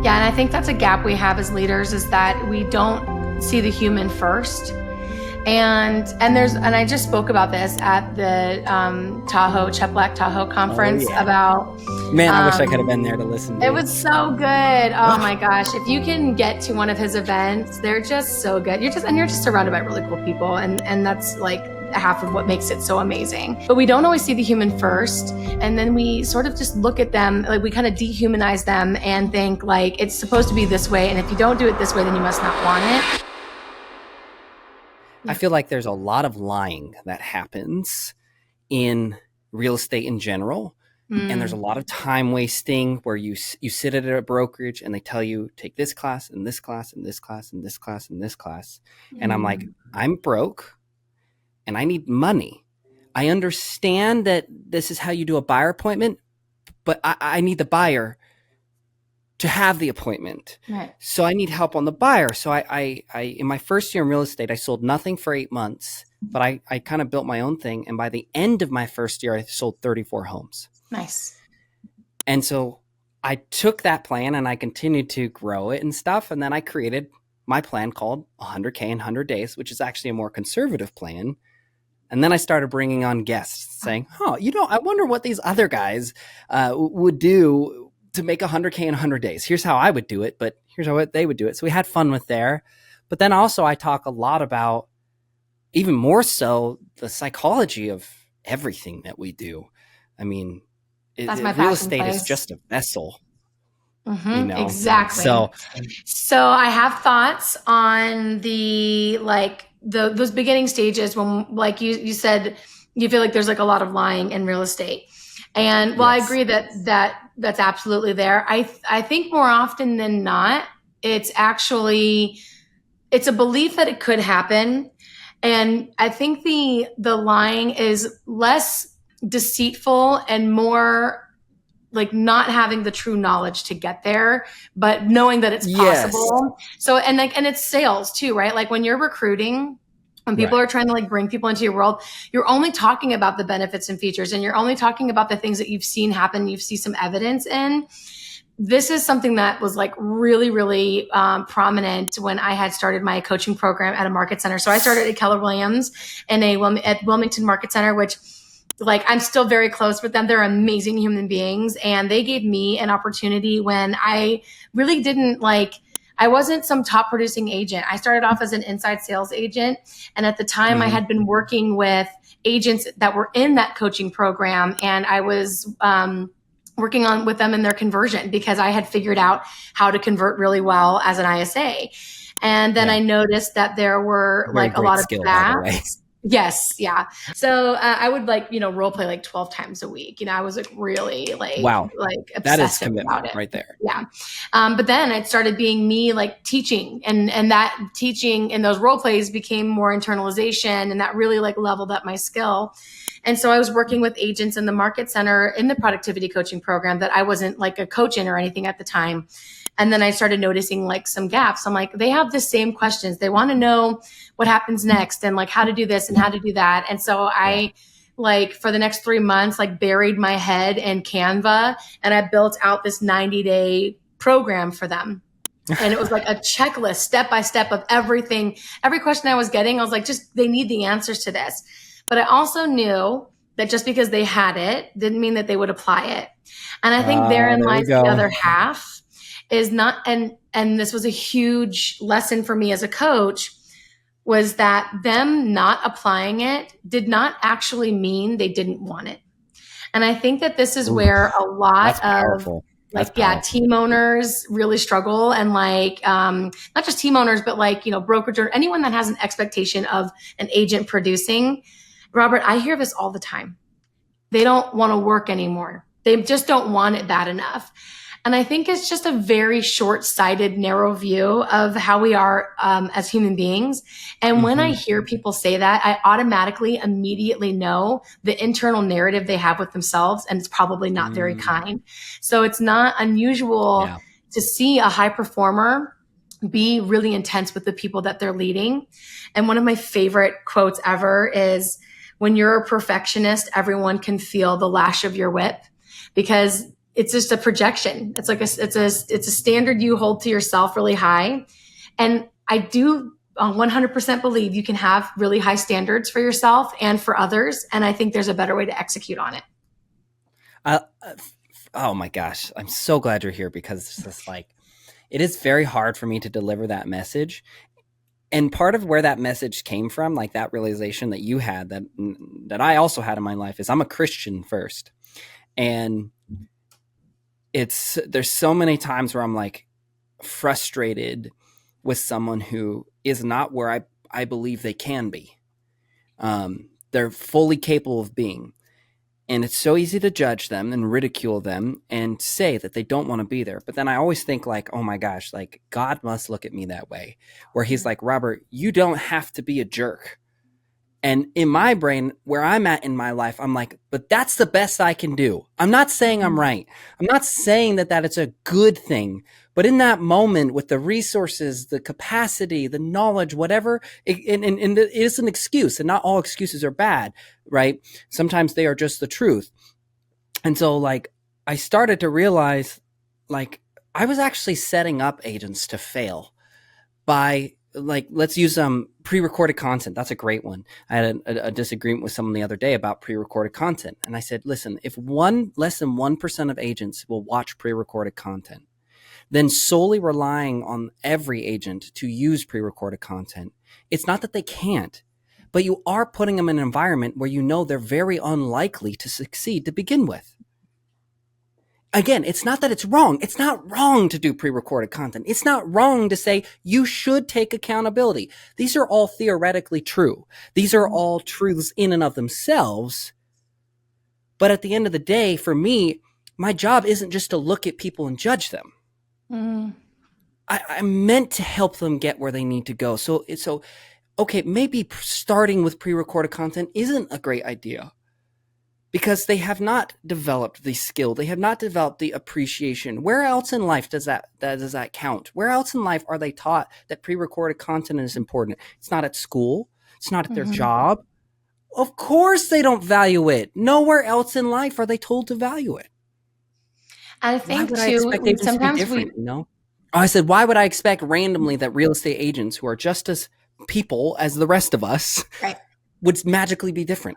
Yeah, and I think that's a gap we have as leaders, is that we don't see the human first. And I just spoke about this at the Cheplack Tahoe conference about. Man, I wish I could have been there to listen to It you. was so good. Oh my gosh. If you can get to one of his events, they're just so good. You're just surrounded by really cool people. And that's like half of what makes it so amazing. But we don't always see the human first. And then we sort of just look at them, like we kind of dehumanize them and think like it's supposed to be this way. And if you don't do it this way, then you must not want it. I feel like there's a lot of lying that happens in real estate in general. And there's a lot of time wasting where you sit at a brokerage and they tell you, take this class and this class and this class and this class and this class. And I'm like, I'm broke and I need money. I understand that this is how you do a buyer appointment, but I need the buyer to have the appointment. Right. So I need help on the buyer. So I in my first year in real estate, I sold nothing for 8 months, but I kind of built my own thing. And by the end of my first year, I sold 34 homes. Nice. And so I took that plan and I continued to grow it and stuff. And then I created my plan called 100K in 100 days, which is actually a more conservative plan. And then I started bringing on guests saying, I wonder what these other guys would do to make 100K in 100 days. Here's how I would do it, but here's how they would do it. So we had fun with there. But then also I talk a lot about, even more so, the psychology of everything that we do. I mean, real estate is just a vessel. Exactly. So I have thoughts on those beginning stages when, like you said, you feel like there's like a lot of lying in real estate. And I agree that's absolutely there. I think more often than not, it's a belief that it could happen. And I think the lying is less deceitful and more like not having the true knowledge to get there, but knowing that it's possible. So, and it's sales too, right? Like when you're recruiting, when people are trying to like bring people into your world, you're only talking about the benefits and features, and you're only talking about the things that you've seen happen. You see some evidence in. This is something that was like really, really prominent when I had started my coaching program at a market center. So I started at Keller Williams at Wilmington Market Center, which like I'm still very close with them. They're amazing human beings. And they gave me an opportunity when I really I wasn't some top producing agent. I started off as an inside sales agent. And at the time I had been working with agents that were in that coaching program. And I was working with them in their conversion because I had figured out how to convert really well as an ISA. And then I noticed that there were like a lot of gaps. Yes. Yeah. So I would role play like 12 times a week. I was like really obsessive that is commitment about it right there. Yeah. But then it started being me like teaching and that teaching in those role plays became more internalization, and that really like leveled up my skill. And so I was working with agents in the market center in the productivity coaching program that I wasn't like a coach in or anything at the time. And then I started noticing like some gaps. I'm like, they have the same questions. They want to know what happens next and like how to do this and how to do that. And so I for the next 3 months, like buried my head in Canva, and I built out this 90-day program for them. And it was like a checklist, step by step of everything. Every question I was getting, I was like, they need the answers to this. But I also knew that just because they had it didn't mean that they would apply it. And I think therein lies the other half. Is not, and this was a huge lesson for me as a coach, was that them not applying it did not actually mean they didn't want it. And I think that this is where a lot of team owners really struggle, and not just team owners, but brokerage or anyone that has an expectation of an agent producing. Robert, I hear this all the time. They don't want to work anymore. They just don't want it bad enough. And I think it's just a very short-sighted, narrow view of how we are as human beings. And when I hear people say that, I automatically, immediately know the internal narrative they have with themselves, and it's probably not very kind. So it's not unusual to see a high performer be really intense with the people that they're leading. And one of my favorite quotes ever is, when you're a perfectionist, everyone can feel the lash of your whip, because it's just a projection. It's like it's a standard you hold to yourself really high. And I do 100% believe you can have really high standards for yourself and for others. And I think there's a better way to execute on it. Uh, oh my gosh, I'm so glad you're here, because it's just like, it is very hard for me to deliver that message. And part of where that message came from, like that realization that you had, that I also had in my life, is I'm a Christian first. And there's so many times where I'm like frustrated with someone who is not where I believe they can be. They're fully capable of being. And it's so easy to judge them and ridicule them and say that they don't want to be there. But then I always think like, oh my gosh, like God must look at me that way, where he's like, Robert, you don't have to be a jerk. And in my brain, where I'm at in my life, I'm like, but that's the best I can do. I'm not saying I'm right. I'm not saying that it's a good thing. But in that moment, with the resources, the capacity, the knowledge, whatever, it is an excuse. And not all excuses are bad, right? Sometimes they are just the truth. And so like, I started to realize like I was actually setting up agents to fail by, like, let's use pre-recorded content. That's a great one. I had a disagreement with someone the other day about pre-recorded content. And I said, listen, if less than 1% of agents will watch pre-recorded content, then solely relying on every agent to use pre-recorded content, it's not that they can't, but you are putting them in an environment where you know they're very unlikely to succeed to begin with. Again, it's not that it's wrong. It's not wrong to do pre-recorded content. It's not wrong to say you should take accountability. These are all theoretically true. These are all truths in and of themselves. But at the end of the day, for me, my job isn't just to look at people and judge them. I'm meant to help them get where they need to go. So, okay, maybe starting with pre-recorded content isn't a great idea, because they have not developed the skill. They have not developed the appreciation. Where else in life does that count? Where else in life are they taught that pre-recorded content is important? It's not at school. It's not at their job. Of course they don't value it. Nowhere else in life are they told to value it. I think why would I expect agents to be different, you know? Oh, I said, why would I expect randomly that real estate agents who are just as people as the rest of us would magically be different?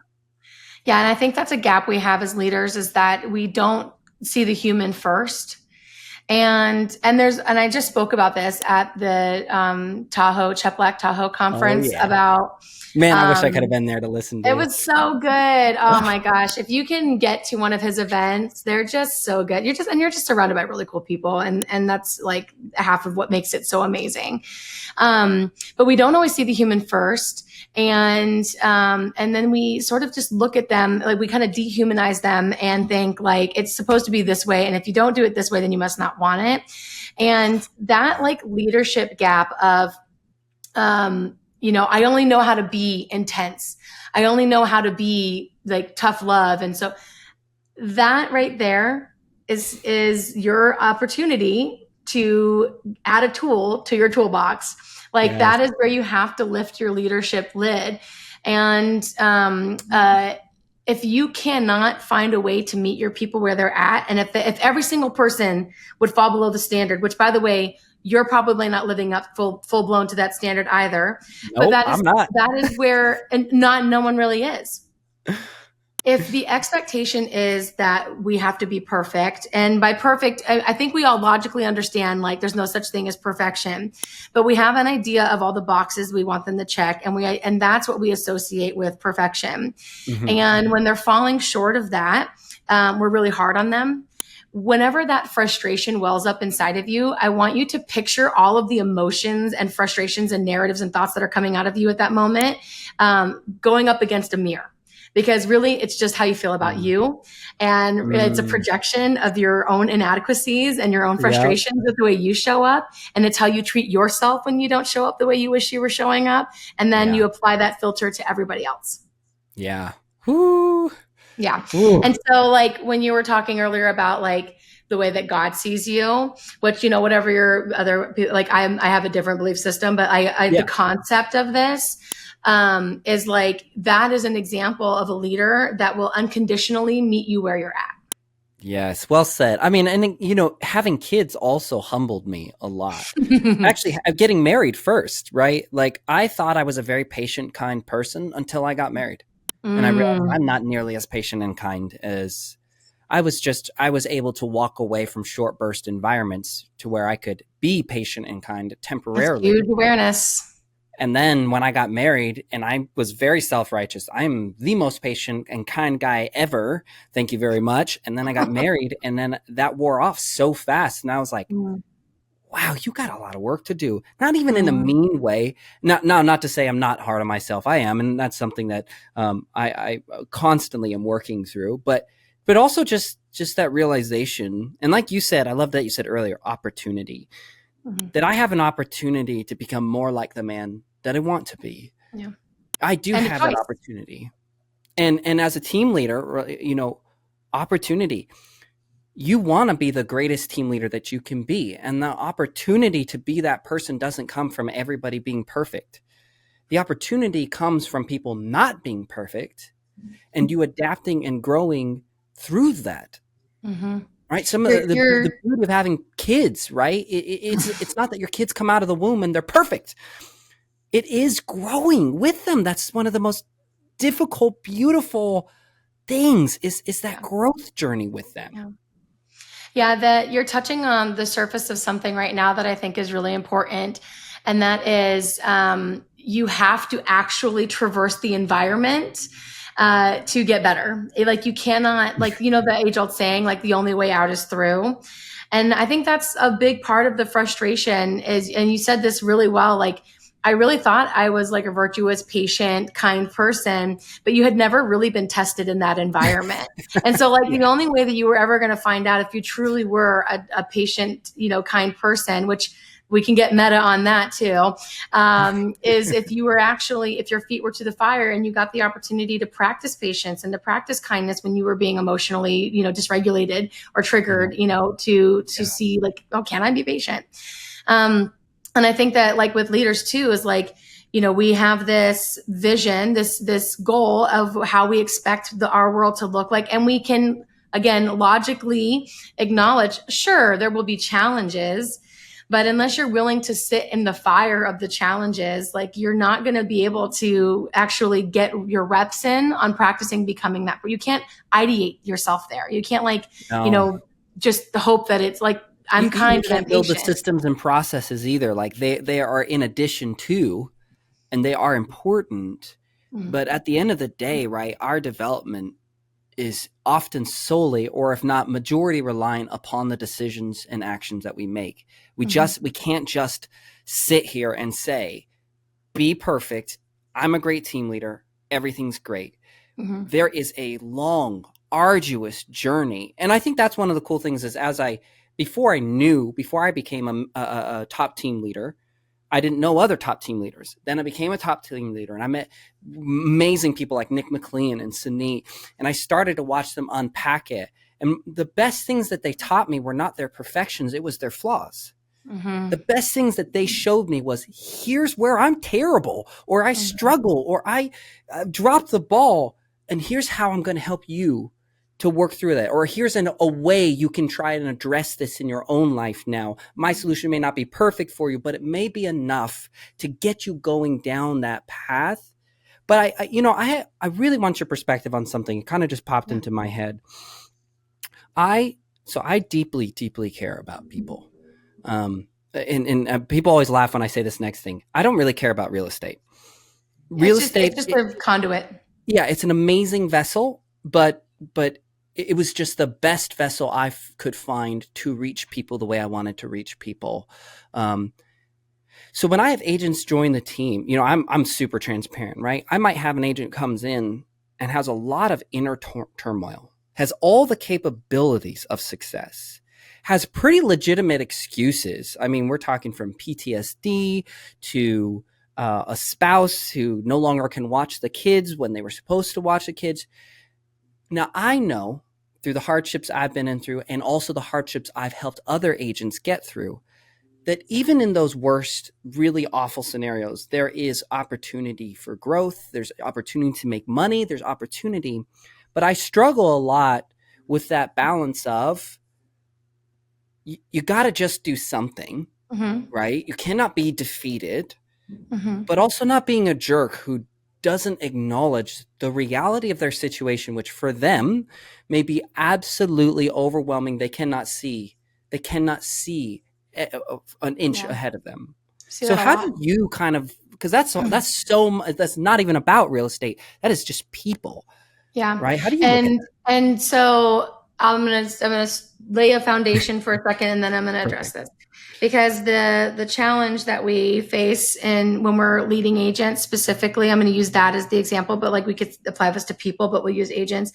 Yeah. And I think that's a gap we have as leaders, is that we don't see the human first. And I just spoke about this at the Cheplack Tahoe conference about. Man, I wish I could have been there to listen to it. It was so good. Oh my gosh. If you can get to one of his events, they're just so good. You're just surrounded by really cool people. And that's like half of what makes it so amazing. But we don't always see the human first. And then we sort of just look at them, like we kind of dehumanize them and think like it's supposed to be this way. And if you don't do it this way, then you must not want it. And that like leadership gap of, I only know how to be intense. I only know how to be like tough love. And so that right there is your opportunity to add a tool to your toolbox. Like that is where you have to lift your leadership lid. And if you cannot find a way to meet your people where they're at, and if every single person would fall below the standard, which by the way, you're probably not living up full blown to that standard either. Nope, but I'm not. That is where, and no one really is. If the expectation is that we have to be perfect, and by perfect, I think we all logically understand like there's no such thing as perfection, but we have an idea of all the boxes we want them to check, and that's what we associate with perfection. And when they're falling short of that, we're really hard on them. Whenever that frustration wells up inside of you, I want you to picture all of the emotions and frustrations and narratives and thoughts that are coming out of you at that moment, going up against a mirror. Because really, it's just how you feel about you. And it's a projection of your own inadequacies and your own frustrations with the way you show up. And it's how you treat yourself when you don't show up the way you wish you were showing up. And then you apply that filter to everybody else. Yeah. Woo. Yeah. Ooh. And so like when you were talking earlier about like the way that God sees you, which, whatever your other, like I have a different belief system, but the concept of this is like, that is an example of a leader that will unconditionally meet you where you're at. Yes, well said. I mean, and having kids also humbled me a lot. Actually, getting married first, right? Like I thought I was a very patient, kind person until I got married. And I realized Mm, I'm not nearly as patient and kind as I was able to walk away from short burst environments to where I could be patient and kind that's huge temporarily. awareness. And then when I got married and I was very self-righteous, I'm the most patient and kind guy ever. Thank you very much. And then I got married and then that wore off so fast. And I was like, Mm, wow, you got a lot of work to do. Not even in a mm, mean way. Not to say I'm not hard on myself. I am, and that's something that I constantly am working through. But also just that realization, and like you said, I love that you said earlier, opportunity. mhm. That I have an opportunity to become more like the man that I want to be. Yeah. I do And a have that choice. opportunity, and as a team leader, opportunity you want to be the greatest team leader that you can be. And the opportunity to be that person doesn't come from everybody being perfect. The opportunity comes from people not being perfect and you adapting and growing through that. Hmm. Right. Some of the You're beauty of having kids, right? It's not that your kids come out of the womb and they're perfect. It is growing with them. That's one of the most difficult, beautiful things is that yeah. growth journey with them. Yeah. Yeah, that you're touching on the surface of something right now that I think is really important. And that is you have to actually traverse the environment to get better. Like you cannot, like, the age old saying, like the only way out is through. And I think that's a big part of the frustration is, and you said this really well, like, I really thought I was like a virtuous, patient, kind person, but you had never really been tested in that environment. And so, like, the Yeah. only way that you were ever going to find out if you truly were a patient, kind person, which we can get meta on that too, is if you were actually, if your feet were to the fire and you got the opportunity to practice patience and to practice kindness when you were being emotionally, dysregulated or Yeah. triggered, to Yeah. see like, oh, can I be patient? And I think that like with leaders too is like, we have this vision, this goal of how we expect our world to look like, and we can again logically acknowledge, sure, there will be challenges, but unless you're willing to sit in the fire of the challenges, like you're not going to be able to actually get your reps in on practicing becoming that. You can't ideate yourself there. You can't like, you No. know, just hope that it's like I'm You kind and I'm can't build the patient. systems and processes either. Like they are in addition to, and they are important. Mm, But at the end of the day, right, our development is often solely, or if not majority, reliant upon the decisions and actions that we make. mhm, We can't just sit here and say, be perfect. I'm a great team leader. Everything's great. mhm, There is a long, arduous journey. And I think that's one of the cool things is before I became a top team leader, I didn't know other top team leaders. Then I became a top team leader and I met amazing people like Nick McLean and Sunit. And I started to watch them unpack it. And the best things that they taught me were not their perfections, it was their flaws. The mhm, best things that they showed me was here's where I'm terrible or I mhm, struggle or I dropped the ball and here's how I'm going to help you to work through that or here's a way you can try and address this in your own life now. My solution may not be perfect for you, but it may be enough to get you going down that path. But I really want your perspective on something. It kind of just popped yeah. into my head. I I deeply, deeply care about people. And people always laugh when I say this next thing. I don't really care about real estate. Real It's estate, just a conduit. yeah, it's an amazing vessel, but it was just the best vessel could find to reach people the way I wanted to reach people. Um, so when I have agents join the team, I'm super transparent, right? I might have an agent comes in and has a lot of inner turmoil, has all the capabilities of success, has pretty legitimate excuses. I mean, we're talking from PTSD to a spouse who no longer can watch the kids when they were supposed to watch the kids. Now, I know through the hardships I've been in through and also the hardships I've helped other agents get through that even in those worst, really awful scenarios, there is opportunity for growth. There's opportunity to make money. There's opportunity. But I struggle a lot with that balance of you got to just do something, right? You cannot be defeated, but also not being a jerk who doesn't acknowledge the reality of their situation, which for them may be absolutely overwhelming. They cannot see an inch ahead of them. So how do you kind of, because that's not even about real estate. That is just people. Yeah. Right. How do you look at that? And so I'm gonna lay a foundation for a second, and then I'm gonna address this, because the challenge that we face when we're leading agents specifically, I'm gonna use that as the example, but like we could apply this to people, but we'll use agents,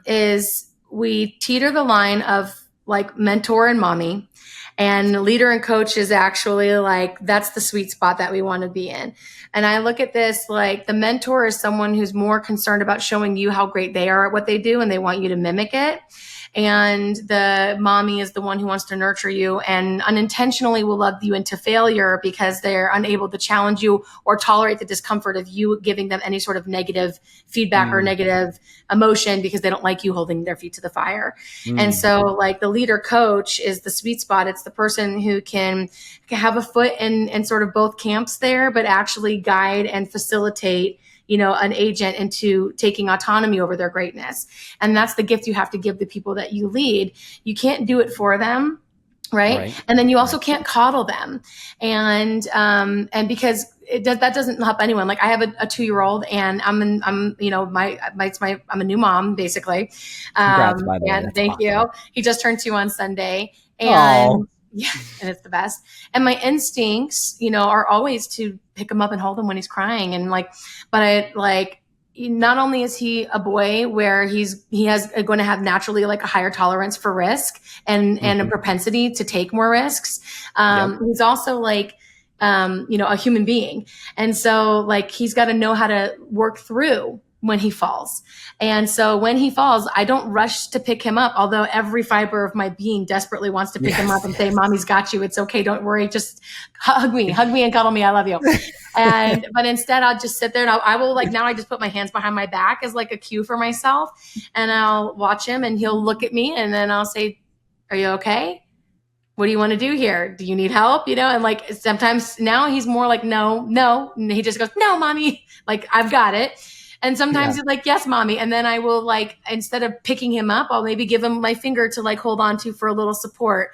is we teeter the line of like mentor and mommy. And leader and coach is actually like, that's the sweet spot that we want to be in. And I look at this like the mentor is someone who's more concerned about showing you how great they are at what they do, and they want you to mimic it. And the mommy is the one who wants to nurture you and unintentionally will love you into failure because they're unable to challenge you or tolerate the discomfort of you giving them any sort of negative feedback or negative emotion because they don't like you holding their feet to the fire. And so like the leader coach is the sweet spot. It's the person who can have a foot in sort of both camps there, but actually guide and facilitate an agent into taking autonomy over their greatness. And that's the gift you have to give the people that you lead. You can't do it for them. Right. And then you also can't coddle them. And because that doesn't help anyone. Like I have a 2-year-old and I'm a new mom basically. Congrats, by the way. And thank you. He just turned 2 on Sunday. And yeah, and it's the best. And my instincts, are always to pick him up and hold him when he's crying. And not only is he a boy where he has going to have naturally like a higher tolerance for risk and a propensity to take more risks. He's also like, a human being. And so like, he's got to know how to work through when he falls. And so when he falls, I don't rush to pick him up, although every fiber of my being desperately wants to pick him up and say, Mommy's got you. It's okay. Don't worry. Just hug me and cuddle me. I love you. But instead I'll just sit there and I will now I just put my hands behind my back as like a cue for myself, and I'll watch him and he'll look at me and then I'll say, are you okay? What do you want to do here? Do you need help? And like sometimes now he's more like, no. And he just goes, no, Mommy, like I've got it. And sometimes he's like, yes, Mommy. And then I will like, instead of picking him up, I'll maybe give him my finger to like hold on to for a little support.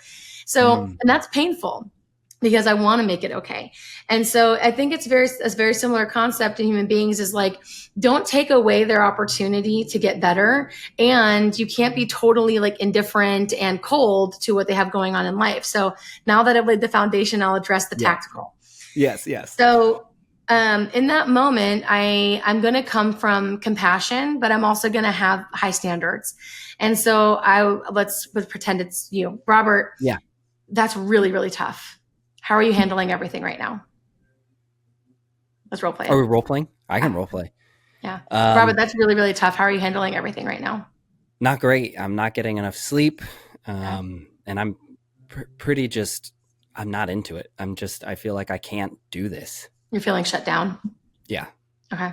So, and that's painful because I want to make it okay. And so I think it's a very similar concept in human beings is like, don't take away their opportunity to get better. And you can't be totally like indifferent and cold to what they have going on in life. So now that I've laid the foundation, I'll address the tactical. Yes. So in that moment, I'm going to come from compassion, but I'm also going to have high standards. And so let's pretend it's you, Robert. Yeah. That's really, really tough. How are you handling everything right now? Let's role play. Are we role playing? I can role play. Yeah. Robert, that's really, really tough. How are you handling everything right now? Not great. I'm not getting enough sleep. And I'm I'm not into it. I feel like I can't do this. You're feeling shut down? Yeah. Okay.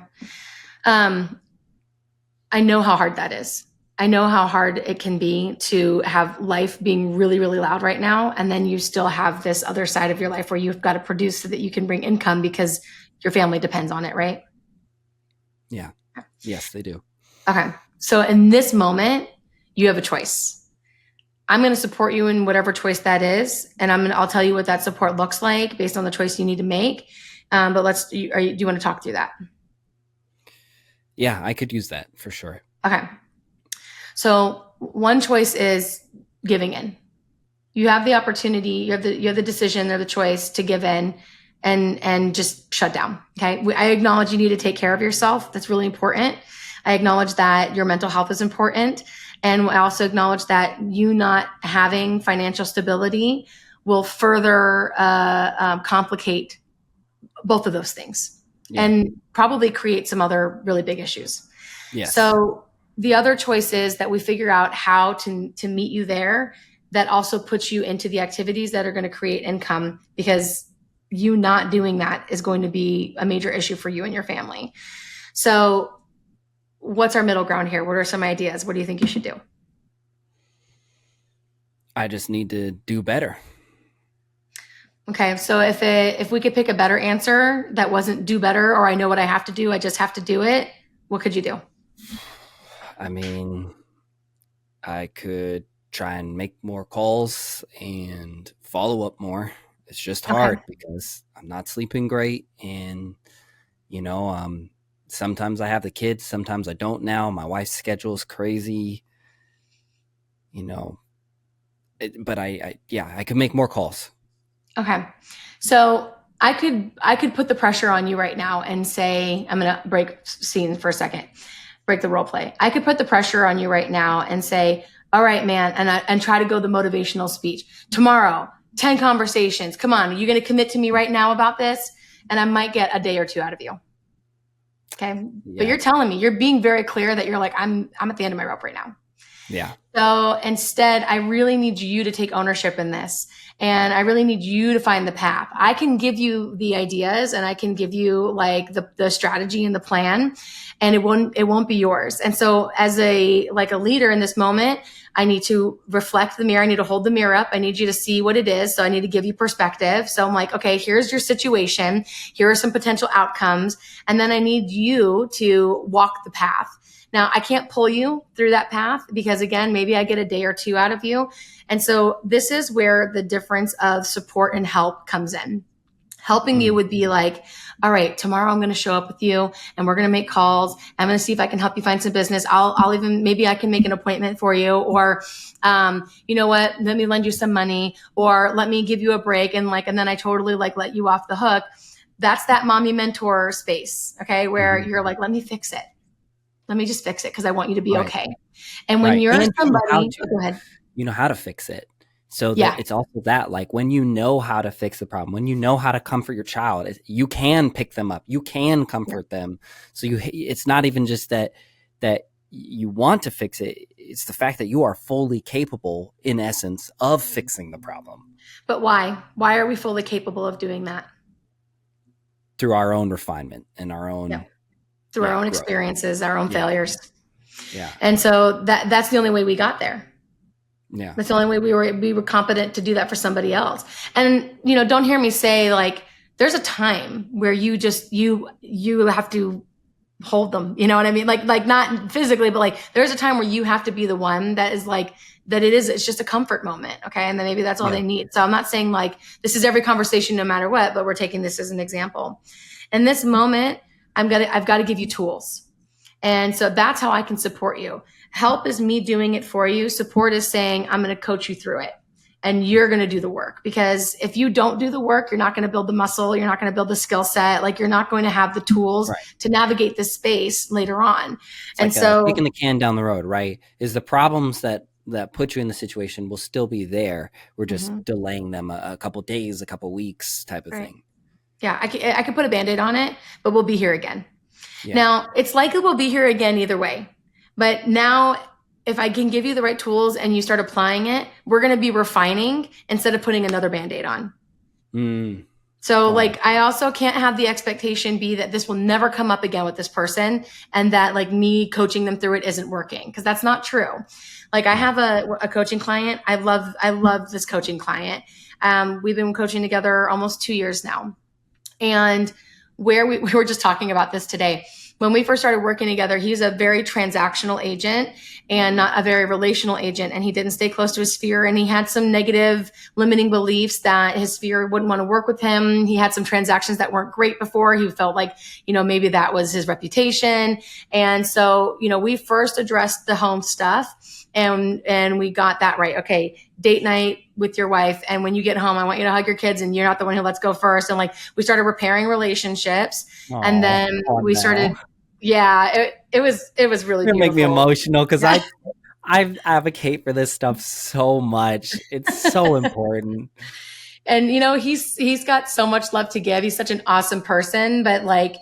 I know how hard that is. I know how hard it can be to have life being really, really loud right now. And then you still have this other side of your life where you've got to produce so that you can bring income because your family depends on it, right? Yeah. Yes, they do. Okay. So in this moment, you have a choice. I'm going to support you in whatever choice that is. And I'll tell you what that support looks like based on the choice you need to make. But do you want to talk through that? Yeah, I could use that for sure. Okay. So one choice is giving in. You have the opportunity, you have the decision or the choice to give in and just shut down. Okay. I acknowledge you need to take care of yourself. That's really important. I acknowledge that your mental health is important. And I also acknowledge that you not having financial stability will further complicate both of those things and probably create some other really big issues. Yes. So the other choice is that we figure out how to meet you there that also puts you into the activities that are going to create income, because you not doing that is going to be a major issue for you and your family. So what's our middle ground here? What are some ideas? What do you think you should do? I just need to do better. Okay, so if we could pick a better answer that wasn't do better, or I know what I have to do, I just have to do it, what could you do? I mean, I could try and make more calls and follow up more. It's just Okay. hard because I'm not sleeping great. And, you know, sometimes I have the kids, sometimes I don't now. My wife's schedule is crazy, you know, but yeah, I could make more calls. Okay. So I could put the pressure on you right now and say, I'm gonna break scene for a second, break the role play. I could put the pressure on you right now and say, all right, man, and try to go the motivational speech. Tomorrow, 10 conversations. Come on, are you gonna commit to me right now about this? And I might get a day or two out of you. Okay. But Yeah. you're telling me, you're being very clear that you're like, I'm at the end of my rope right now. Yeah. So instead, I really need you to take ownership in this. And I really need you to find the path. I can give you the ideas and I can give you like the strategy and the plan, and it won't be yours. And so as a leader in this moment, I need to reflect the mirror. I need to hold the mirror up. I need you to see what it is. So I need to give you perspective. So I'm like, okay, here's your situation. Here are some potential outcomes. And then I need you to walk the path. Now, I can't pull you through that path because, again, maybe I get a day or two out of you. And so this is where the difference of support and help comes in. Helping you Mm. would be like, all right, tomorrow I'm going to show up with you and we're going to make calls. I'm going to see if I can help you find some business. I'll even, maybe I can make an appointment for you, or, you know what, let me lend you some money, or let me give you a break. And then I totally let you off the hook. That's that mommy mentor space. Okay. Where Mhm. you're like, let me fix it. Let me just fix it because I want you to be Right. okay. And when Right. you're And you know how somebody, oh, to. go ahead. You know how to fix it. So that Yeah, it's also that, like, when you know how to fix the problem, when you know how to comfort your child, you can pick them up, you can yeah. comfort them. So it's not even just that you want to fix it. It's the fact that you are fully capable, in essence, of fixing the problem But why? Why are we fully capable of doing that? through our own refinement and our Yeah. own, Through our yeah, own growth. experiences, our own Yeah. failures. Yeah. And so that's the only way we got there. Yeah. That's the only way we were competent to do that for somebody else. And don't hear me say like there's a time where you have to hold them. You know what I mean? Like not physically, but like there's a time where you have to be the one that is like that it's just a comfort moment. Okay. And then maybe that's all Yeah. they need. So I'm not saying like this is every conversation no matter what, but we're taking this as an example. In this moment, I've got to give you tools. And so that's how I can support you. Help is me doing it for you. Support is saying, I'm going to coach you through it and you're going to do the work. Because if you don't do the work, you're not going to build the muscle. You're not going to build the skill set. Like you're not going to have the tools Right. to navigate this space later on. It's And like so, kicking the can down the road, right? Is the problems that put you in the situation will still be there. We're just mhm, delaying them a couple days, a couple weeks type of right. thing. Yeah, I could put a band-aid on it, but we'll be here again. Yeah. Now, it's likely we'll be here again either way. But now, if I can give you the right tools and you start applying it, we're going to be refining instead of putting another band aid on. Mm. So, Wow. like, I also can't have the expectation be that this will never come up again with this person and that, like, me coaching them through it isn't working because that's not true. Like, I Yeah. have a coaching client. I love this coaching client. We've been coaching together almost 2 years now. And where we were just talking about this today. When we first started working together, he's a very transactional agent and not a very relational agent. And he didn't stay close to his sphere. And he had some negative limiting beliefs that his sphere wouldn't want to work with him. He had some transactions that weren't great before. He felt like, maybe that was his reputation. And so, we first addressed the home stuff and we got that right. Okay, date night with your wife, and when you get home I want you to hug your kids and you're not the one who lets go first. And like we started repairing relationships, and Oh, then on we now. started, yeah, it was really You're gonna make me beautiful. emotional because Yeah. I advocate for this stuff so much. It's so important. And he's got so much love to give. He's such an awesome person, but like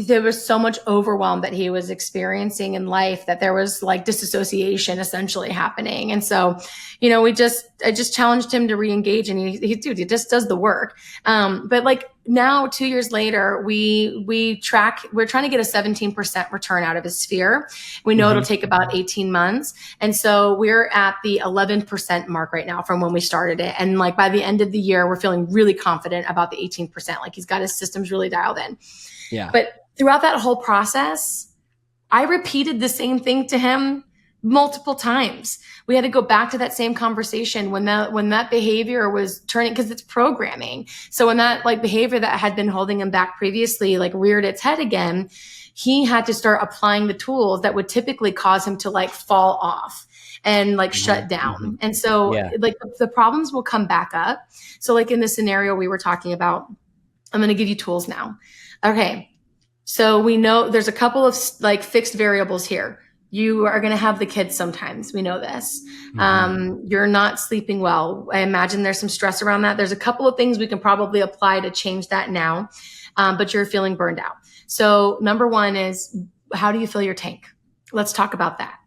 there was so much overwhelm that he was experiencing in life that there was like disassociation essentially happening. And so, I just challenged him to re-engage, and he just does the work. But like now 2 years later, we're trying to get a 17% return out of his sphere. We know it'll take about 18 months. And so we're at the 11% mark right now from when we started it. And like by the end of the year, we're feeling really confident about the 18%. Like he's got his systems really dialed in. Yeah. But throughout that whole process, I repeated the same thing to him multiple times. We had to go back to that same conversation when that behavior was turning, because it's programming. So when that like behavior that had been holding him back previously like reared its head again, he had to start applying the tools that would typically cause him to like fall off and like shut down. And so like the problems will come back up. So like in the scenario we were talking about, I'm going to give you tools now. Okay. So we know there's a couple of like fixed variables here. You are going to have the kids sometimes. We know this. You're not sleeping well. I imagine there's some stress around that. There's a couple of things we can probably apply to change that now, but you're feeling burned out. So number one is, how do you fill your tank? Let's talk about that.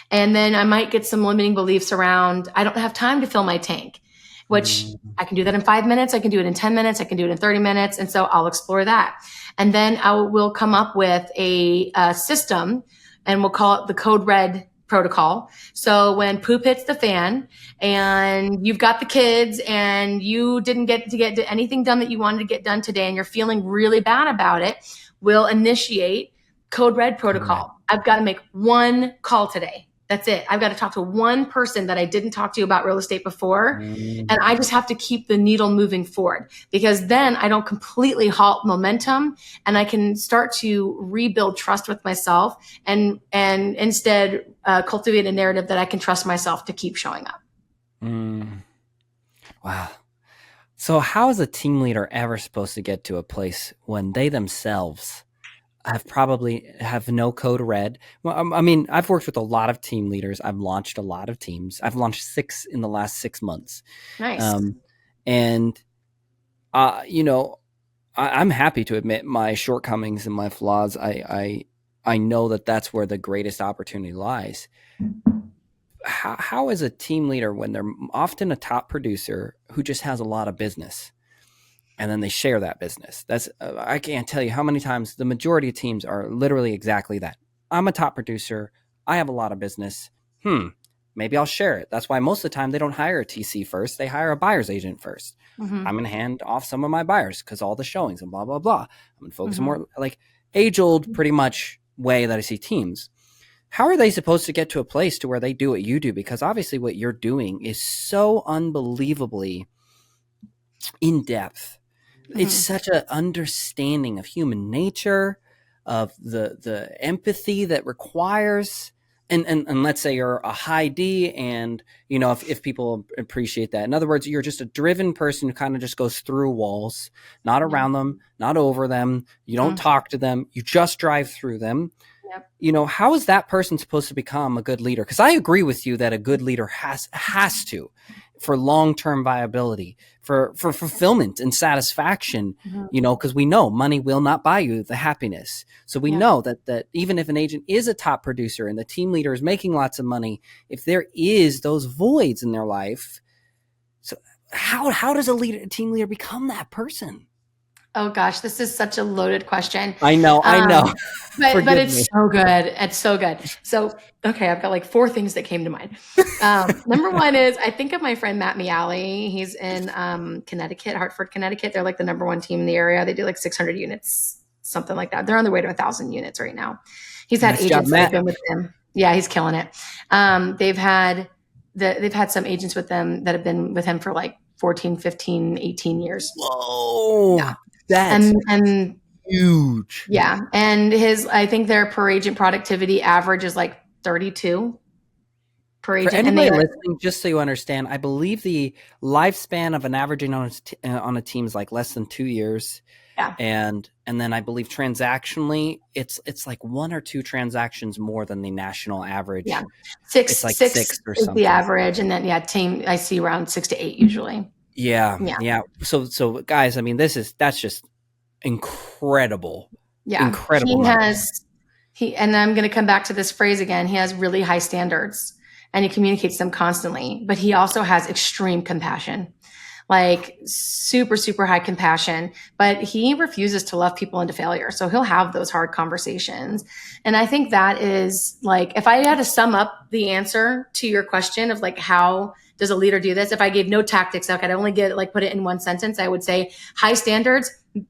And then I might get some limiting beliefs around, I don't have time to fill my tank, which I can do that in 5 minutes. I can do it in 10 minutes. I can do it in 30 minutes. And so I'll explore that. And then we'll come up with a system, and we'll call it the code red protocol. So when poop hits the fan and you've got the kids and you didn't get anything done that you wanted to get done today and you're feeling really bad about it, we'll initiate code red protocol. I've got to make one call today. That's it. I've got to talk to one person that I didn't talk to about real estate before. And I just have to keep the needle moving forward, because then I don't completely halt momentum and I can start to rebuild trust with myself and instead cultivate a narrative that I can trust myself to keep showing up. Wow. So how is a team leader ever supposed to get to a place when they themselves have no code red? Well, I mean, I've worked with a lot of team leaders. I've launched a lot of teams. I've launched 6 in the last 6 months. Nice. I'm happy to admit my shortcomings and my flaws. I know that that's where the greatest opportunity lies. How is a team leader when they're often a top producer who just has a lot of business? And then they share that business. That's I can't tell you how many times the majority of teams are literally exactly that. I'm a top producer. I have a lot of business. Maybe I'll share it. That's why most of the time they don't hire a TC first. They hire a buyer's agent first. I'm going to hand off some of my buyers because all the showings and blah, blah, blah. I'm going to focus more like age-old pretty much way that I see teams. How are they supposed to get to a place to where they do what you do? Because obviously what you're doing is so unbelievably in depth. It's such an understanding of human nature, of the empathy that requires, and let's say you're a high D, and if people appreciate that. In other words, you're just a driven person who kind of just goes through walls, not around them, not over them. You don't talk to them. You just drive through them. How is that person supposed to become a good leader? Because I agree with you that a good leader has to, for long-term viability, for fulfillment and satisfaction, because we know money will not buy you the happiness. So we know that even if an agent is a top producer and the team leader is making lots of money, if there is those voids in their life, so how does a team leader become that person? Oh gosh, this is such a loaded question. I know. But it's so good. It's so good. So, okay, I've got like 4 things that came to mind. Number one is, I think of my friend Matt Miali. He's in Connecticut, Hartford, Connecticut. They're like the number 1 team in the area. They do like 600 units, something like that. They're on their way to 1,000 units right now. He's had agents that have been with him. Yeah, he's killing it. They've had some agents with them that have been with him for like 14, 15, 18 years. Whoa. Yeah. That's and huge. Yeah. And I think their per agent productivity average is like 32 per agent. For anybody listening, just so you understand, I believe the lifespan of an averaging on a team is like less than 2 years. Yeah. And then I believe transactionally, it's like 1 or 2 transactions more than the national average. Yeah. It's like 6 or something. The average. And then, team, I see around 6 to 8 usually. Yeah. So guys, I mean, that's just incredible. Yeah. Incredible. And I'm going to come back to this phrase again. He has really high standards and he communicates them constantly, but he also has extreme compassion. like super, super high compassion, but he refuses to love people into failure. So he'll have those hard conversations. And I think that is like, if I had to sum up the answer to your question of like, how does a leader do this? If I gave no tactics, I could only get like put it in one sentence, I would say high standards,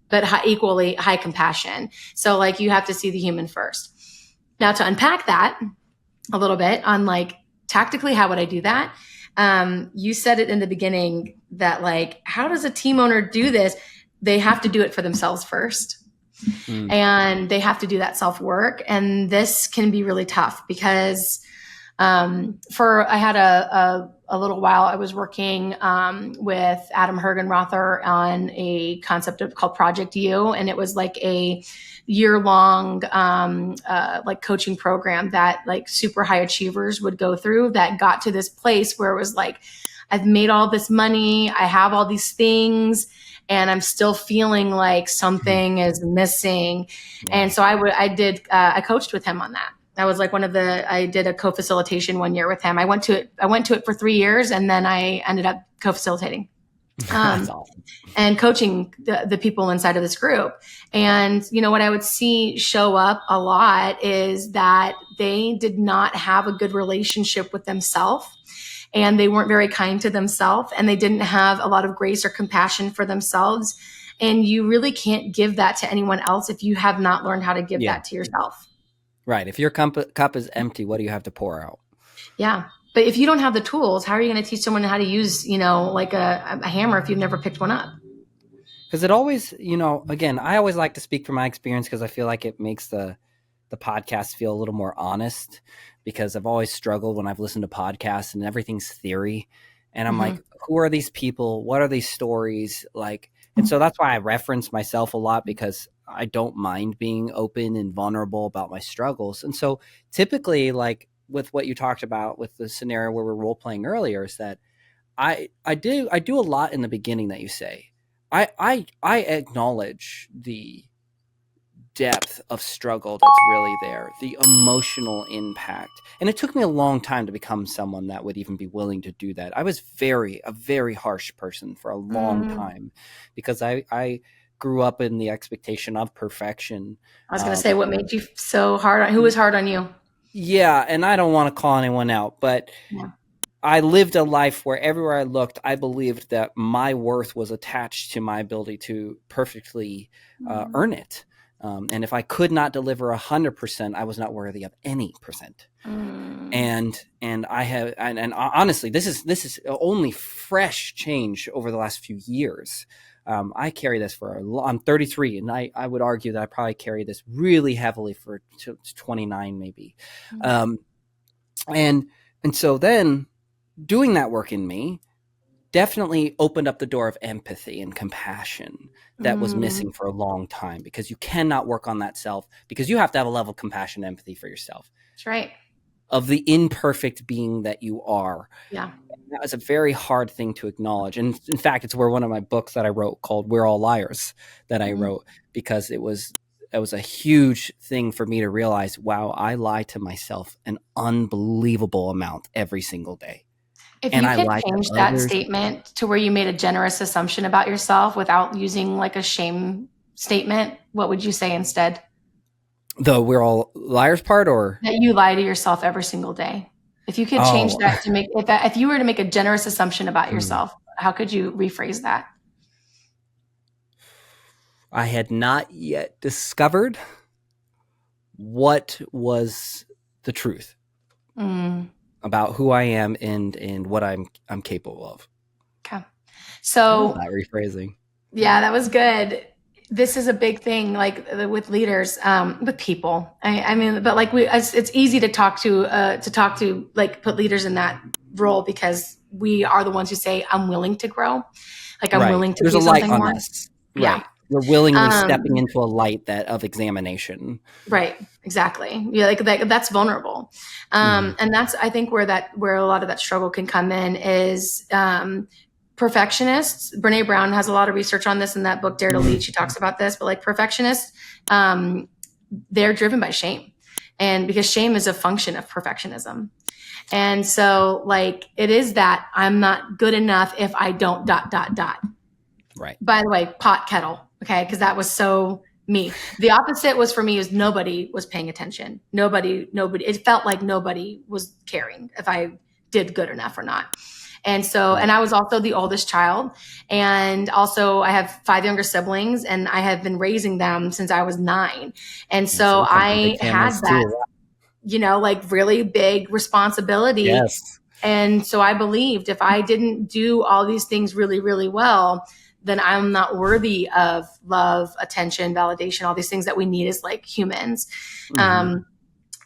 but equally high compassion. So like you have to see the human first. Now to unpack that a little bit on like tactically, how would I do that? You said it in the beginning that like, how does a team owner do this? They have to do it for themselves first. And they have to do that self work. And this can be really tough because I had a little while, I was working with Adam Hergenrother on a concept called Project U. And it was like a year-long like coaching program that like super high achievers would go through that got to this place where it was like, I've made all this money, I have all these things, and I'm still feeling like something is missing. Yeah. And so I coached with him on that. That was like I did a co-facilitation 1 year with him. I went to it for 3 years, and then I ended up co-facilitating. That's awesome. And coaching the people inside of this group. And, you know, what I would see show up a lot is that they did not have a good relationship with themselves, and they weren't very kind to themselves, and they didn't have a lot of grace or compassion for themselves. And you really can't give that to anyone else if you have not learned how to give that to yourself. Right. If your cup is empty, what do you have to pour out? Yeah. But if you don't have the tools, how are you going to teach someone how to use, you know, like a hammer if you've never picked one up? Because it always, you know, again, I always like to speak from my experience because I feel like it makes the podcast feel a little more honest, because I've always struggled when I've listened to podcasts and everything's theory. And I'm like, who are these people? What are these stories? Like, and so that's why I reference myself a lot, because I don't mind being open and vulnerable about my struggles. And so typically, like with what you talked about with the scenario where we're role playing earlier, is that I do a lot in the beginning that you say. I acknowledge the depth of struggle that's really there, the emotional impact. And it took me a long time to become someone that would even be willing to do that. I was a very harsh person for a long time, because I grew up in the expectation of perfection. I was going to say, what made you so hard? Who was hard on you? Yeah. And I don't want to call anyone out, but I lived a life where everywhere I looked, I believed that my worth was attached to my ability to perfectly earn it. And if I could not deliver 100%, I was not worthy of any percent. And honestly, this is only fresh change over the last few years. I carry this I'm 33, and I would argue that I probably carry this really heavily for 29 maybe. And so then doing that work in me definitely opened up the door of empathy and compassion that was missing for a long time, because you cannot work on that self, because you have to have a level of compassion and empathy for yourself. That's right. Of the imperfect being that you are. Yeah. And that was a very hard thing to acknowledge. And in fact, it's where one of my books that I wrote called We're All Liars that I wrote, because it was a huge thing for me to realize, wow, I lie to myself an unbelievable amount every single day. If you could change that statement to where you made a generous assumption about yourself without using like a shame statement, what would you say instead? The we're all liars part, or that you lie to yourself every single day? If you could change that to make, if you were to make a generous assumption about yourself, how could you rephrase that? I had not yet discovered what was the truth about who I am and what I'm capable of. Okay. So that rephrasing. Yeah, that was good. This is a big thing, like with leaders, with people. I mean, but like it's easy to talk to like put leaders in that role, because we are the ones who say, I'm willing to grow. Like I'm willing to do something more. Us. Yeah. Right. We're willingly stepping into a light of examination. Right. Exactly. Yeah. Like that's vulnerable. And that's, I think where a lot of that struggle can come in is, perfectionists. Brene Brown has a lot of research on this in that book, Dare to Lead. She talks about this, but like perfectionists, they're driven by shame, and because shame is a function of perfectionism. And so like it is that I'm not good enough if I don't ... Right. By the way, pot kettle. Okay. Cause that was so me. The opposite was for me is nobody was paying attention. Nobody, it felt like nobody was caring if I did good enough or not. And so, Right. and I was also the oldest child. And also I have 5 younger siblings and I have been raising them since I was 9. And Yeah, so so we come from I big had families that, too. like really big responsibility. Yes. And so I believed if I didn't do all these things really, really well, then I'm not worthy of love, attention, validation, all these things that we need as like humans. Mm-hmm.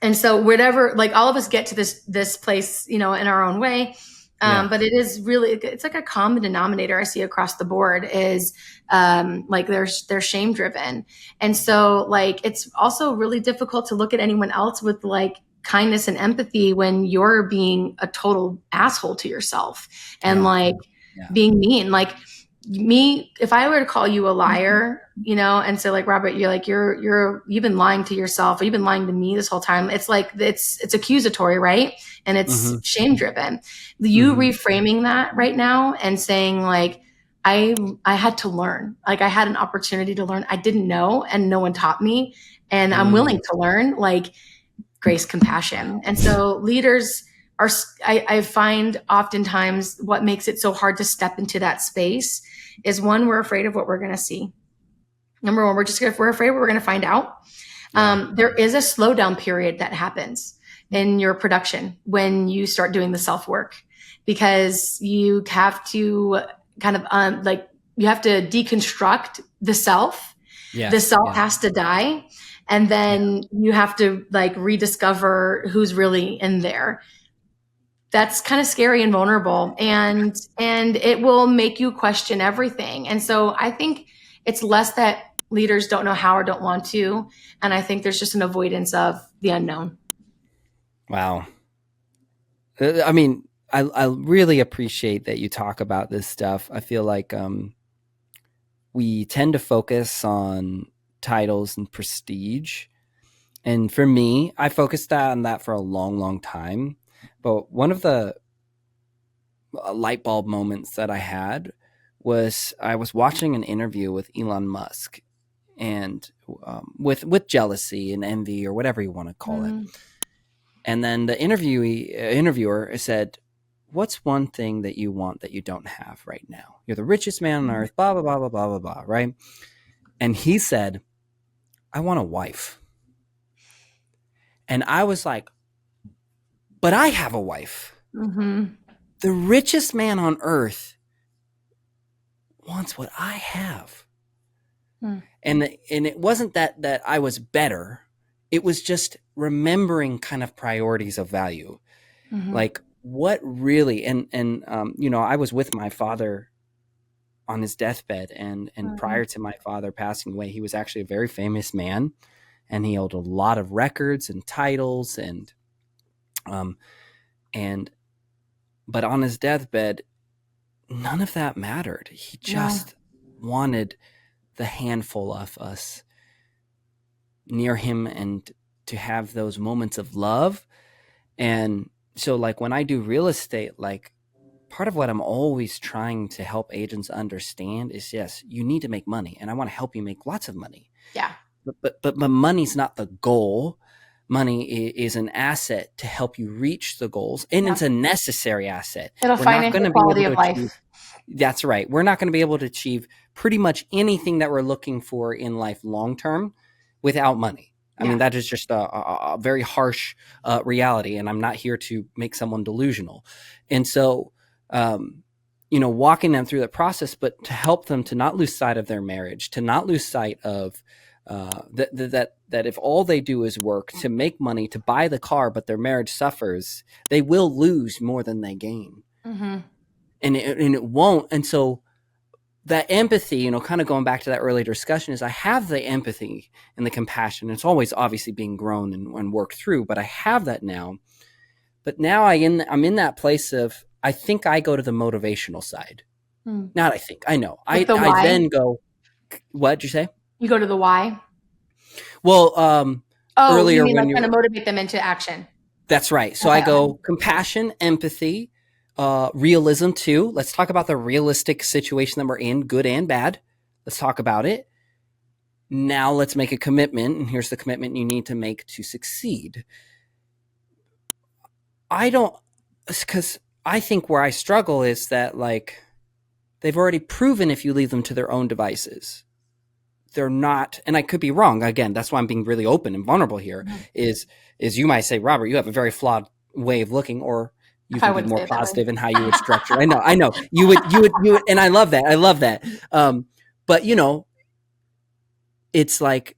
And so whatever, like all of us get to this place, in our own way. Yeah. But it is really, it's like a common denominator I see across the board is like they're shame driven. And so like, it's also really difficult to look at anyone else with like kindness and empathy when you're being a total asshole to yourself and Yeah. like Yeah. being mean. Like me, if I were to call you a liar, and so like, Robert, you're like, you've been lying to yourself, or you've been lying to me this whole time. It's like, it's accusatory, right? And it's Mm-hmm. shame driven. You Mm-hmm. reframing that right now and saying like, I had to learn, like I had an opportunity to learn. I didn't know and no one taught me and I'm willing to learn, like grace, compassion. And so leaders are, I find oftentimes what makes it so hard to step into that space is one, we're afraid of what we're going to see. Number one, we're afraid we're going to find out. Yeah. There is a slowdown period that happens in your production when you start doing the self work, because you have to kind of you have to deconstruct the self. Yes. The self Yeah. has to die. And then you have to like rediscover who's really in there. That's kind of scary and vulnerable, and it will make you question everything. And so I think it's less that leaders don't know how or don't want to, and I think there's just an avoidance of the unknown. Wow. I mean, I really appreciate that you talk about this stuff. I feel like we tend to focus on titles and prestige. And for me, I focused on that for a long, long time. But one of the light bulb moments that I had was I was watching an interview with Elon Musk, and with jealousy and envy or whatever you want to call it. And then the interviewer said, "What's one thing that you want that you don't have right now? You're the richest man on earth, blah, blah, blah, blah, blah, blah, blah," right? And he said, "I want a wife." And I was like, "But I have a wife." Mm-hmm. The richest man on earth wants what I have. And it wasn't that I was better. It was just remembering kind of priorities of value. Like what really, and I was with my father on his deathbed, and prior to my father passing away, he was actually a very famous man, and he held a lot of records and titles, but on his deathbed, none of that mattered. He just wanted the handful of us near him and to have those moments of love. And so like when I do real estate, like part of what I'm always trying to help agents understand is, yes, you need to make money, and I want to help you make lots of money. Yeah. But money's not the goal. Money is an asset to help you reach the goals, and it's a necessary asset. It'll finance the quality of life. That's right. We're not going to be able to achieve pretty much anything that we're looking for in life long term without money. I mean, that is just a very harsh reality, and I'm not here to make someone delusional. And so, walking them through the process, but to help them to not lose sight of their marriage, to not lose sight of that if all they do is work to make money, to buy the car, but their marriage suffers, they will lose more than they gain. And it won't. And so that empathy, kind of going back to that earlier discussion, is I have the empathy and the compassion. It's always obviously being grown and worked through, but I have that now. But now I'm in that place of, I think I go to the motivational side. Not I think, I know. I then go, what did you say? You go to the why? Well, earlier you mean when like kind of motivate them into action. That's right. So I Okay. go compassion, empathy, realism too. Let's talk about the realistic situation that we're in, good and bad. Let's talk about it. Now let's make a commitment. And here's the commitment you need to make to succeed. I don't, because I think where I struggle is that like they've already proven if you leave them to their own devices, they're not, and I could be wrong. Again, that's why I'm being really open and vulnerable here. Mhm. Is you might say, Robert, you have a very flawed way of looking, or you I can be wouldn't more say it that way. positive in how you would structure. I know. You would, and I love that. I love that. But you know, it's like,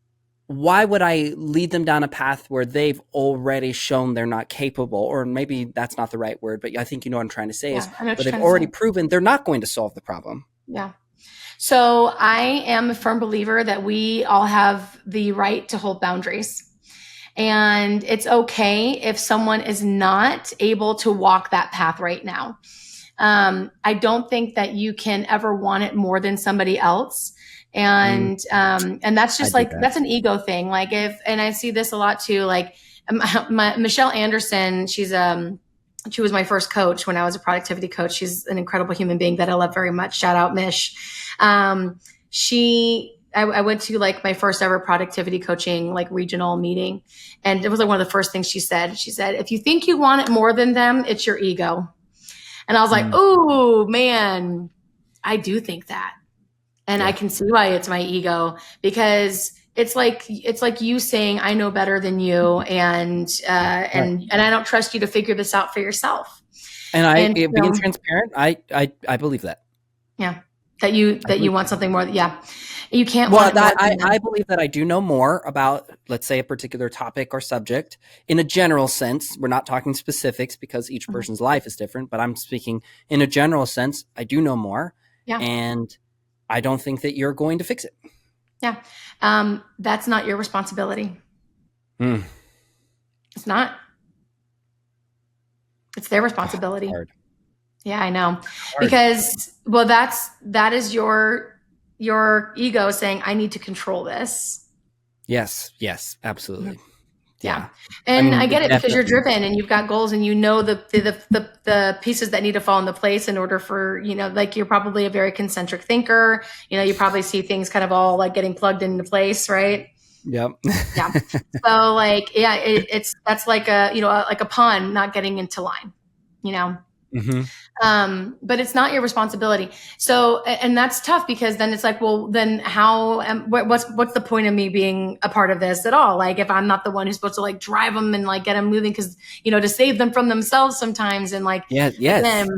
why would I lead them down a path where they've already shown they're not capable, or maybe that's not the right word, but I think you know what I'm trying to say is Yeah, I know what where you're they've trying to already say. proven they're not going to solve the problem. Yeah. So I am a firm believer that we all have the right to hold boundaries. And it's okay if someone is not able to walk that path right now. I don't think that you can ever want it more than somebody else. And that's I just did like, that. that's an ego thing. Like if, and I see this a lot too, like Michelle Anderson, she was my first coach when I was a productivity coach. She's an incredible human being that I love very much. Shout out Mish. I went to like my first ever productivity coaching, like regional meeting. And it was like one of the first things she said. She said, if you think you want it more than them, it's your ego. And I was like, Mm, oh man, I do think that. And I yeah. can see why it's my ego, because it's like you saying I know better than you, Right. and I don't trust you to figure this out for yourself. And And being so transparent, I believe that. yeah, that you I that you believe want something more. Yeah, you can't Well, want it more that than I them. believe that I do know more about, let's say, a particular topic or subject in a general sense. We're not talking specifics because each Mhm. person's life is different, but I'm speaking in a general sense. I do know more, Yeah, and I don't think that you're going to fix it. yeah. That's not your responsibility. Mm. It's not. It's their Oh, responsibility. hard, Yeah, I know. hard. Because well, that is your ego saying I need to control this. Yes, absolutely. Yeah. Yeah, I And I mean, get it because you're definitely. driven and you've got goals and you know the pieces that need to fall into place in order for, like you're probably a very concentric thinker. You probably see things kind of all like getting plugged into place, right? Yep. Yeah. So like, yeah, that's like like a pawn not getting into line, you know? hmm But it's not your responsibility. So, and that's tough because then it's like, well, then how? What's the point of me being a part of this at all? Like, if I'm not the one who's supposed to like drive them and like get them moving, because to save them from themselves sometimes, and like Yeah. again, Yes.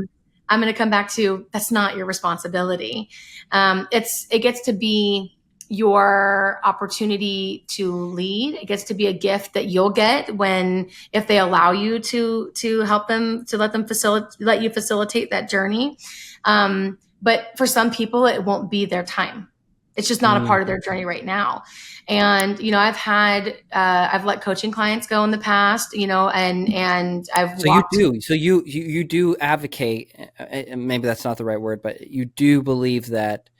I'm going to come back to that's not your responsibility. It gets to be your opportunity to lead. It gets to be a gift that you'll get when if they allow you to help them to let you facilitate that journey. But for some people, it won't be their time. It's just not a Mm. part of their journey right now. And I've let coaching clients go in the past, and I've So you walked. do. So you do advocate. Maybe that's not the right word, but you do believe that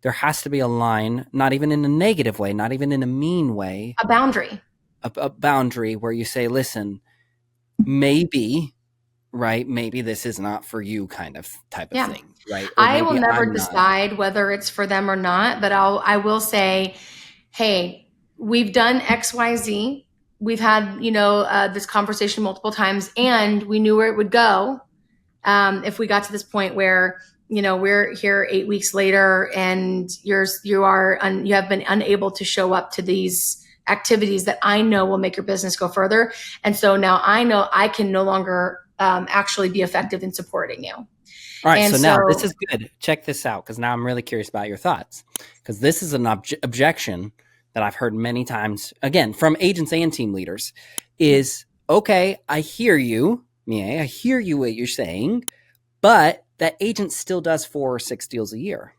there has to be a line, not even in a negative way, not even in a mean way, A boundary. a boundary where you say, listen, maybe, right? Maybe this is not for you, kind of type of Yeah. thing, right? Or I will maybe never I'm not. decide whether it's for them or not, but I will say, hey, we've done XYZ. We've had, this conversation multiple times and we knew where it would go. If we got to this point where, we're here 8 weeks later and you have been unable to show up to these activities that I know will make your business go further. And so now I know I can no longer actually be effective in supporting you. All right. And So now this so is good. Check this out, because now I'm really curious about your thoughts, because this is an objection that I've heard many times, again, from agents and team leaders is, okay, I hear you, Mie, I hear you what you're saying, but that agent still does 4 or 6 deals a year.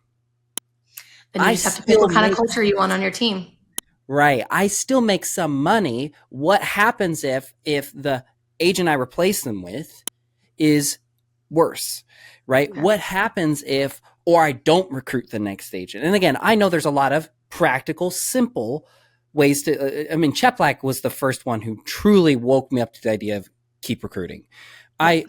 then you I just have to pick still what kind of make, culture you want on your team. right. I still make some money. What happens if the agent I replace them with is worse, right? Okay. What happens if, or I don't recruit the next agent? And again, I know there's a lot of practical, simple ways to, I mean, Cheplak was the first one who truly woke me up to the idea of keep recruiting. Yep.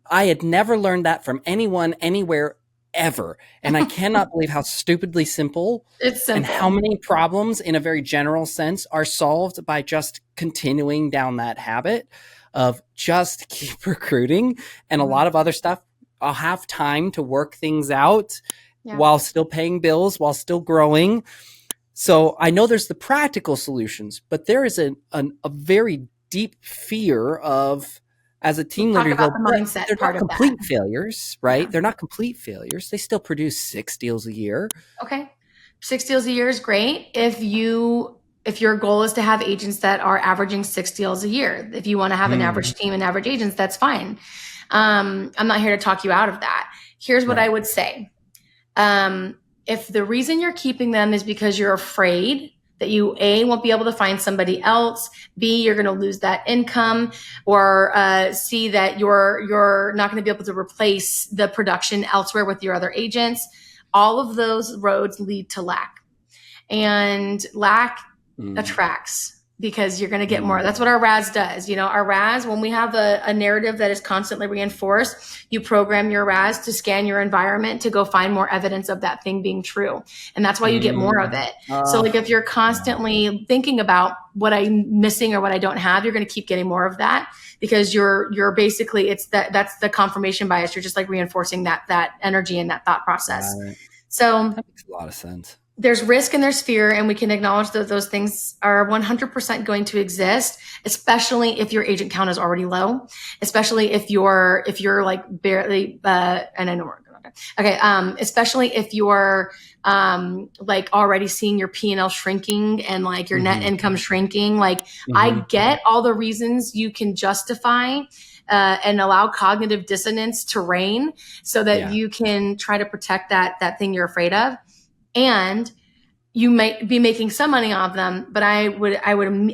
I had never learned that from anyone anywhere ever. And I cannot believe how stupidly simple It's and how simple. many problems in a very general sense are solved by just continuing down that habit of just keep recruiting. And a Mhm. lot of other stuff, I'll have time to work things out Yeah. while still paying bills, while still growing. So I know there's the practical solutions, but there is a very deep fear of, as a Let's team leader, talk you about go, the "Brett, mindset they're part not of that. complete failures, right? Yeah. They're not complete failures. They still produce 6 deals a year." Okay. 6 deals a year is great. If your goal is to have agents that are averaging 6 deals a year, if you want to have an average team and average agents, that's fine. I'm not here to talk you out of that. Here's what I Right. would say. If the reason you're keeping them is because you're afraid that you A, won't be able to find somebody else, B, you're going to lose that income, or C, that you're not going to be able to replace the production elsewhere with your other agents, all of those roads lead to lack. And lack attracts because you're going to get more. That's what our RAS does. Our RAS, when we have a narrative that is constantly reinforced, you program your RAS to scan your environment to go find more evidence of that thing being true. And that's why you get more of it. So like if you're constantly thinking about what I'm missing or what I don't have, you're going to keep getting more of that because you're basically, that's the confirmation bias. You're just like reinforcing that energy and that thought process. Right. So That makes a lot of sense. there's risk and there's fear, and we can acknowledge that those things are 100% going to exist, especially if your agent count is already low, especially if you're like barely and I know we're okay. Especially if you're like already seeing your P&L shrinking and like your net income shrinking. Like I get all the reasons you can justify and allow cognitive dissonance to reign so that you can try to protect that thing you're afraid of. And you might be making some money off them, but I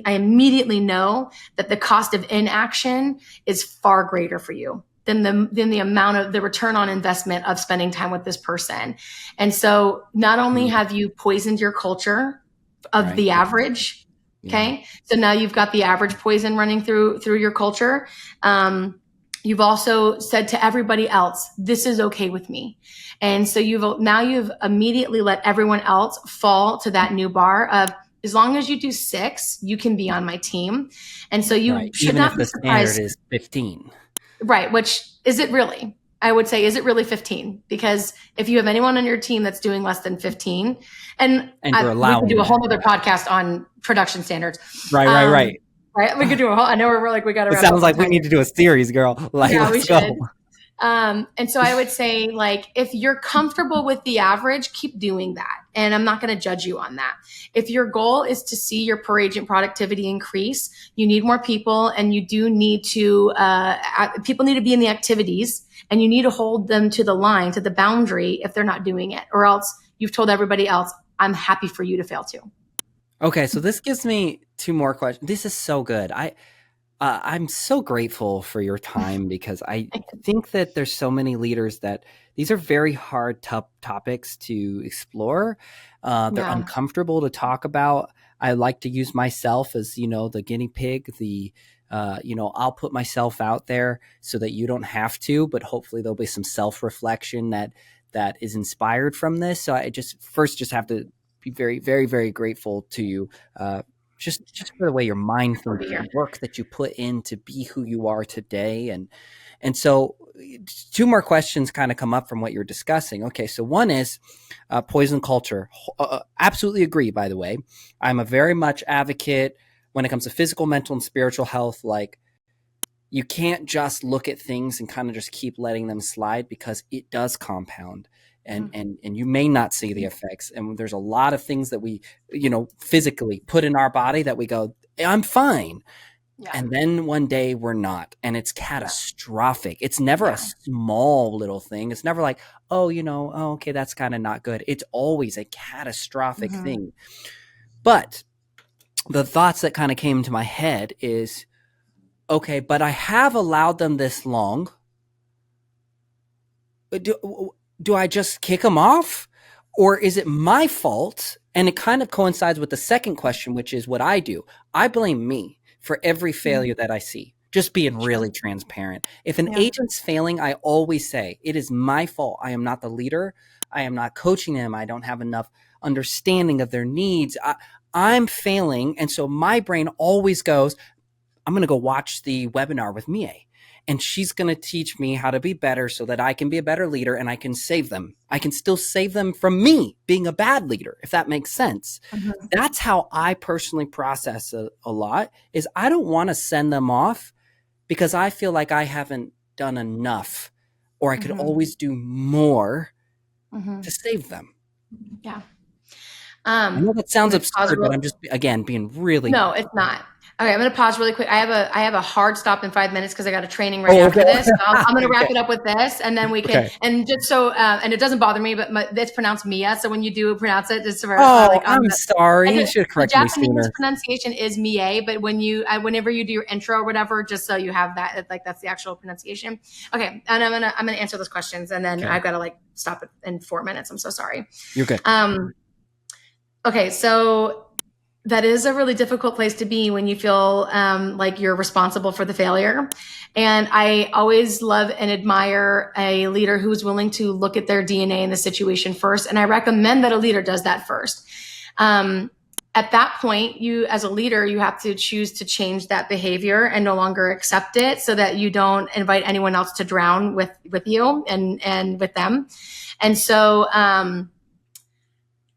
immediately know that the cost of inaction is far greater for you than the amount of the return on investment of spending time with this person. And so not only have you poisoned your culture of the average, okay? So now you've got the average poison running through your culture. You've also said to everybody else, this is okay with me. And so you've immediately let everyone else fall to that new bar of, as long as you do 6, you can be on my team. And so you should Even not if be the surprised. standard is 15. Right. Which is it really? I would say, is it really 15? Because if you have anyone on your team that's doing less than 15, and you're we allowing could do a that. whole other podcast on production standards. Right. Right. We could do I know we're like, we got to It wrap up. sounds like we need to do a series, girl. Like, yeah, we let's should. go. And so I would say, like, if you're comfortable with the average, keep doing that. And I'm not going to judge you on that. If your goal is to see your per agent productivity increase, you need more people, and you do need to, people need to be in the activities, and you need to hold them to the line, to the boundary if they're not doing it, or else you've told everybody else, I'm happy for you to fail too. Okay. So this gives me 2 more questions. This is so good. I'm so grateful for your time because I think that there's so many leaders that these are very hard topics to explore. They're uncomfortable to talk about. I like to use myself as, the guinea pig, I'll put myself out there so that you don't have to, but hopefully there'll be some self-reflection that is inspired from this. So I just have to be very, very, very grateful to you. Just for the way your mind thinks, the work that you put in to be who you are today. And so 2 more questions kind of come up from what you're discussing. Okay. So one is poison culture. Absolutely agree, by the way. I'm a very much advocate when it comes to physical, mental, and spiritual health. Like, you can't just look at things and kind of just keep letting them slide, because it does compound. And you may not see the effects. And there's a lot of things that we, physically put in our body that we go, I'm fine. Yeah. And then one day we're not, and it's catastrophic. It's never a small little thing. It's never like, okay, that's kind of not good. It's always a catastrophic thing. But the thoughts that kind of came to my head is, okay, but I have allowed them this long. Do I just kick them off, or is it my fault? And it kind of coincides with the second question, which is what I do. I blame me for every failure that I see. Just being really transparent. If an agent's failing, I always say, it is my fault. I am not the leader. I am not coaching them. I don't have enough understanding of their needs. I'm failing. And so my brain always goes, I'm going to go watch the webinar with Mie. And she's going to teach me how to be better so that I can be a better leader and I can save them. I can still save them from me being a bad leader, if that makes sense. Mm-hmm. That's how I personally process a lot, is I don't want to send them off because I feel like I haven't done enough, or I could always do more to save them. Yeah. I know that sounds absurd, but I'm just, again, being really... No, it's not. Okay, I'm going to pause really quick. I have a hard stop in 5 minutes because I got a training right after this. So I'm going to wrap it up with this, and then we can. Okay. And just so, and it doesn't bother me, but it's pronounced Mia. So when you do pronounce it, just for I'm sorry. You should correct me sooner. Japanese pronunciation is Mie, but whenever you do your intro or whatever, just so you have that, like that's the actual pronunciation. Okay, and I'm gonna answer those questions, and then I've got to stop it in 4 minutes. I'm so sorry. You're good. Okay, so that is a really difficult place to be when you feel like you're responsible for the failure. And I always love and admire a leader who's willing to look at their DNA in the situation first. And I recommend that a leader does that first. At that point, you as a leader, you have to choose to change that behavior and no longer accept it so that you don't invite anyone else to drown with you and with them. And so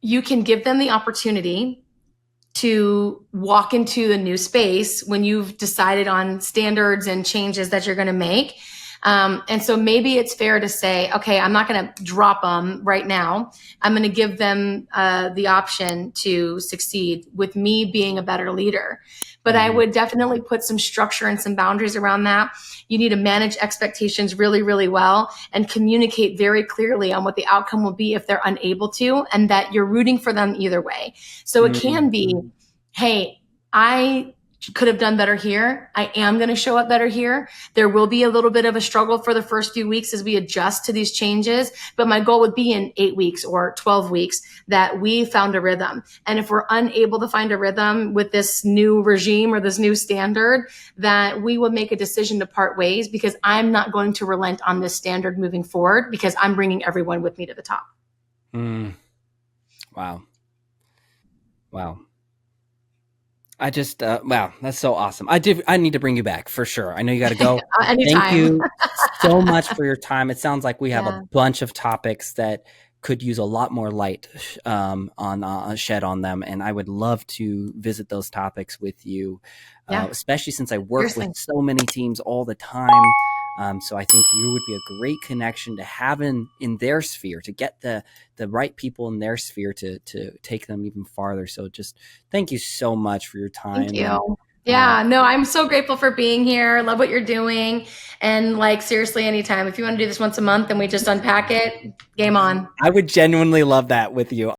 you can give them the opportunity to walk into the new space when you've decided on standards and changes that you're going to make. And so maybe it's fair to say, okay, I'm not going to drop them right now. I'm going to give them the option to succeed with me being a better leader. But I would definitely put some structure and some boundaries around that. You need to manage expectations really, really well and communicate very clearly on what the outcome will be if they're unable to, and that you're rooting for them either way. So it can be, hey, I could have done better here. I am going to show up better here. There will be a little bit of a struggle for the first few weeks as we adjust to these changes. But my goal would be in 8 weeks or 12 weeks that we found a rhythm. And if we're unable to find a rhythm with this new regime or this new standard, that we will make a decision to part ways, because I'm not going to relent on this standard moving forward, because I'm bringing everyone with me to the top. Wow. I just, wow, that's so awesome. I need to bring you back for sure. I know you got to go. Anytime. Thank you so much for your time. It sounds like we have a bunch of topics that could use a lot more light shed on them. And I would love to visit those topics with you, especially since I work with so many teams all the time. So I think you would be a great connection to have in their sphere, to get the right people in their sphere to take them even farther. So just thank you so much for your time. Thank you. No, I'm so grateful for being here. Love what you're doing. And seriously, anytime, if you want to do this once a month and we just unpack it, game on. I would genuinely love that with you.